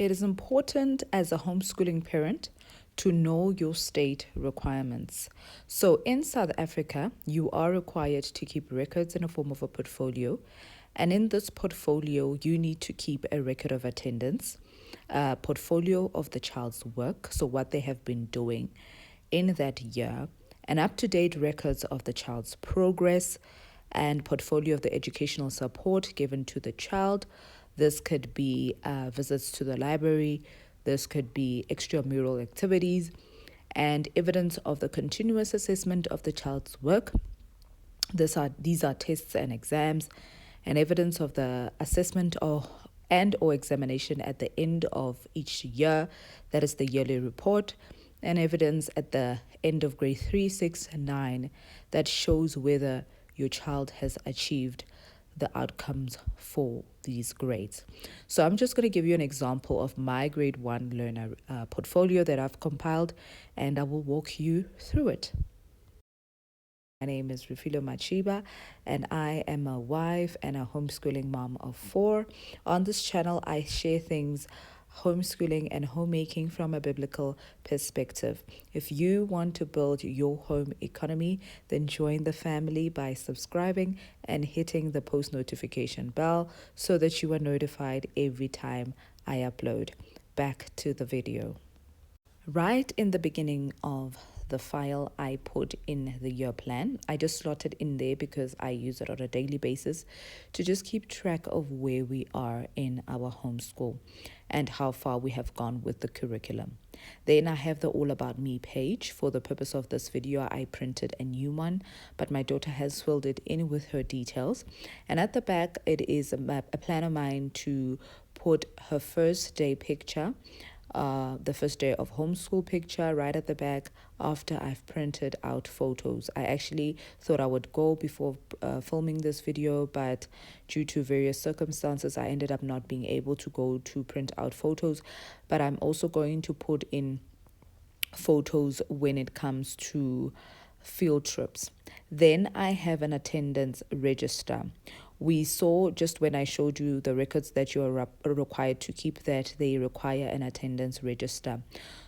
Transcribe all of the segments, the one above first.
It is important as a homeschooling parent to know your state requirements. So, in South Africa, you are required to keep records in a form of a portfolio. And in this portfolio, you need to keep a record of attendance, a portfolio of the child's work, so what they have been doing in that year, and up to date records of the child's progress, and portfolio of the educational support given to the child. This could be visits to the library, this could be extramural activities, and evidence of the continuous assessment of the child's work. These are tests and exams, and evidence of the assessment or examination at the end of each year, that is the yearly report, and evidence at the end of grade 3, 6, and 9 that shows whether your child has achieved the outcomes for these grades. So I'm just going to give you an example of my grade 1 learner portfolio that I've compiled, and I will walk you through it. My name is Rufilo Machiba, and I am a wife and a homeschooling mom of 4. On this channel, I share things homeschooling and homemaking from a biblical perspective. If you want to build your home economy, then join the family by subscribing and hitting the post notification bell so that you are notified every time I upload. Back to the video. Right in the beginning of the file, I put in the year plan. I just slotted in there because I use it on a daily basis to just keep track of where we are in our homeschool and how far we have gone with the curriculum. Then I have the All About Me page. For the purpose of this video, I printed a new one, but my daughter has filled it in with her details. And at the back, it is a plan of mine to put her first day picture, the first day of homeschool picture right at the back after I've printed out photos. I actually thought I would go before filming this video, but due to various circumstances, I ended up not being able to go to print out photos. But I'm also going to put in photos when it comes to field trips. Then I have an attendance register. We saw just when I showed you the records that you are required to keep, that they require an attendance register.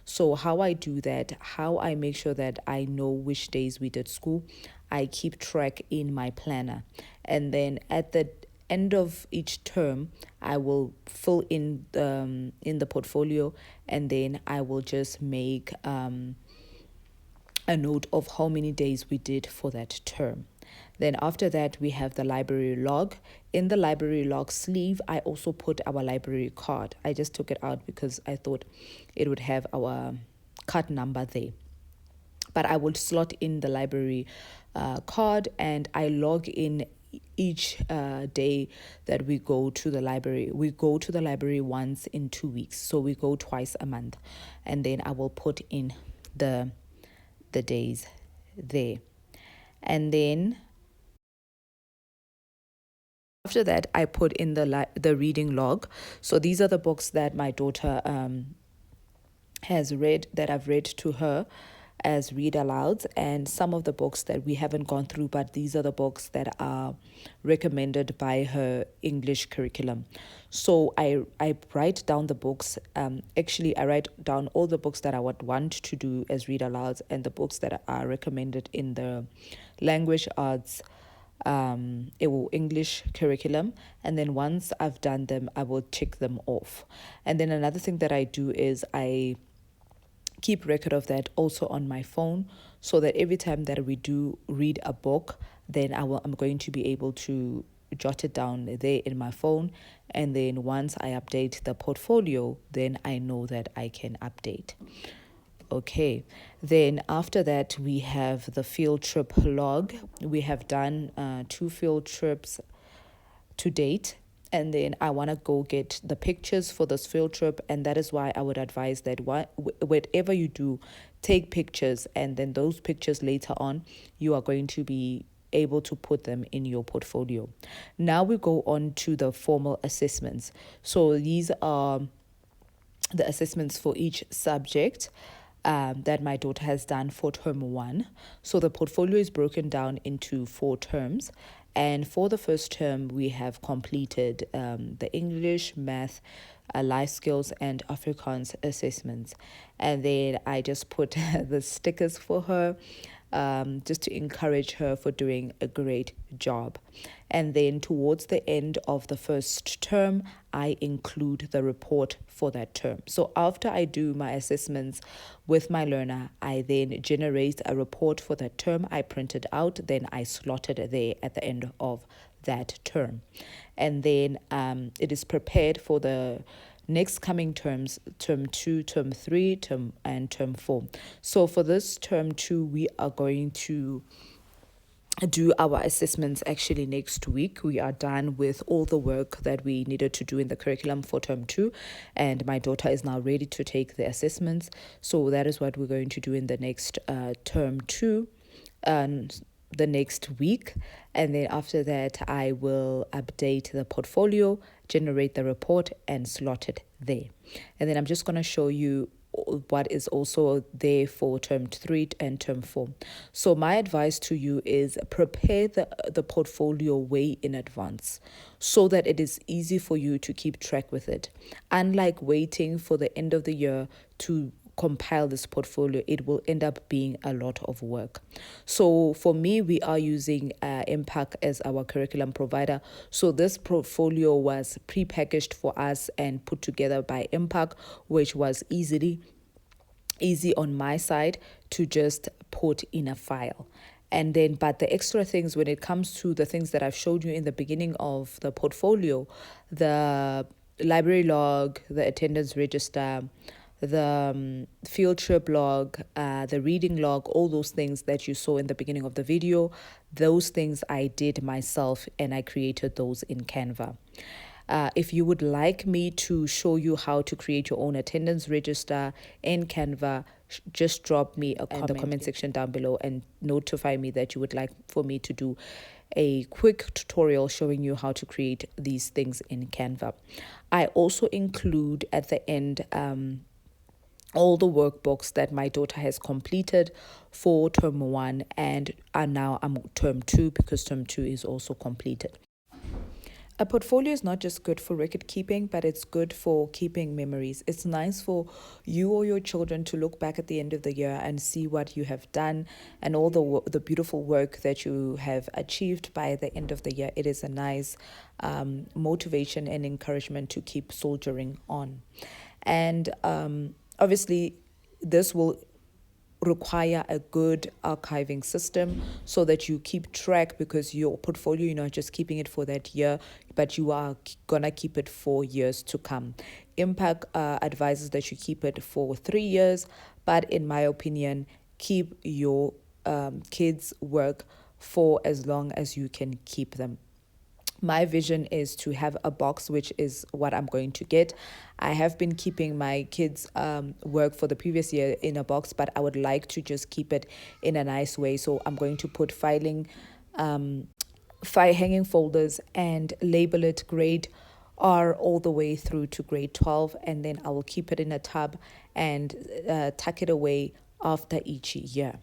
So how I do that, how I make sure that I know which days we did school, I keep track in my planner. And then at the end of each term, I will fill in the portfolio, and then I will just make a note of how many days we did for that term. Then after that, we have the library log. In the library log sleeve, I also put our library card. I just took it out because I thought it would have our card number there. But I would slot in the library card, and I log in each day that we go to the library. We go to the library once in 2 weeks, so we go twice a month. And then I will put in the days there. And then after that, I put in the reading log. So these are the books that my daughter has read, that I've read to her as read alouds, and some of the books that we haven't gone through, but these are the books that are recommended by her English curriculum. So I write down the books. Actually, I write down all the books that I would want to do as read alouds and the books that are recommended in the language arts English curriculum. And then once I've done them, I will check them off. And then another thing that I do is I keep record of that also on my phone, so that every time that we do read a book, then I'm going to be able to jot it down there in my phone. And then once I update the portfolio, then I know that I can update. Okay, then after that, we have the field trip log. We have done 2 field trips to date. And then I want to go get the pictures for this field trip. And that is why I would advise that whatever you do, take pictures. And then those pictures later on, you are going to be able to put them in your portfolio. Now we go on to the formal assessments. So these are the assessments for each subject that my daughter has done for term 1. So the portfolio is broken down into 4 terms. And for the first term, we have completed the English, math, life skills and Afrikaans assessments. And then I just put the stickers for her, just to encourage her for doing a great job. And then towards the end of the first term, I include the report for that term. So after I do my assessments with my learner, I then generate a report for that term. I print it out, then I slot it there at the end of that term. And then it is prepared for the next coming terms, term 2, term 3, and term 4. So for this term 2, we are going to do our assessments actually next week. We are done with all the work that we needed to do in the curriculum for term 2, and my daughter is now ready to take the assessments. So that is what we're going to do in the next term 2, the next week. And then after that, I will update the portfolio, generate the report, and slot it there. And then I'm just going to show you what is also there for term 3 and term 4. So my advice to you is prepare the portfolio way in advance so that it is easy for you to keep track with it. Unlike waiting for the end of the year to compile this portfolio, it will end up being a lot of work. So for me, we are using Impact as our curriculum provider. So this portfolio was pre-packaged for us and put together by Impact, which was easy on my side to just put in a file. And then, but the extra things, when it comes to the things that I've showed you in the beginning of the portfolio, the library log, the attendance register, the field trip log, the reading log, all those things that you saw in the beginning of the video, those things I did myself, and I created those in Canva. If you would like me to show you how to create your own attendance register in Canva, just drop me a comment in the comment section down below and notify me that you would like for me to do a quick tutorial showing you how to create these things in Canva. I also include at the end all the workbooks that my daughter has completed for term 1, and now I'm term 2 because term 2 is also completed. A portfolio is not just good for record keeping, but it's good for keeping memories. It's nice for you or your children to look back at the end of the year and see what you have done and all the beautiful work that you have achieved by the end of the year. It is a nice motivation and encouragement to keep soldiering on. And obviously, this will require a good archiving system so that you keep track, because your portfolio, you're not just keeping it for that year, but you are gonna keep it for years to come. Impact advises that you keep it for 3 years, but in my opinion, keep your kids' work for as long as you can keep them. My vision is to have a box, which is what I'm going to get. I have been keeping my kids' work for the previous year in a box, but I would like to just keep it in a nice way. So I'm going to put hanging folders and label it grade R all the way through to grade 12. And then I will keep it in a tub and tuck it away after each year.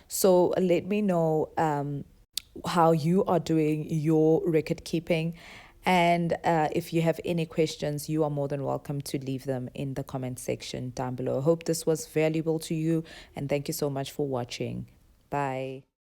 So let me know how you are doing your record keeping, and if you have any questions, you are more than welcome to leave them in the comment section down below. I hope this was valuable to you, and thank you so much for watching. Bye.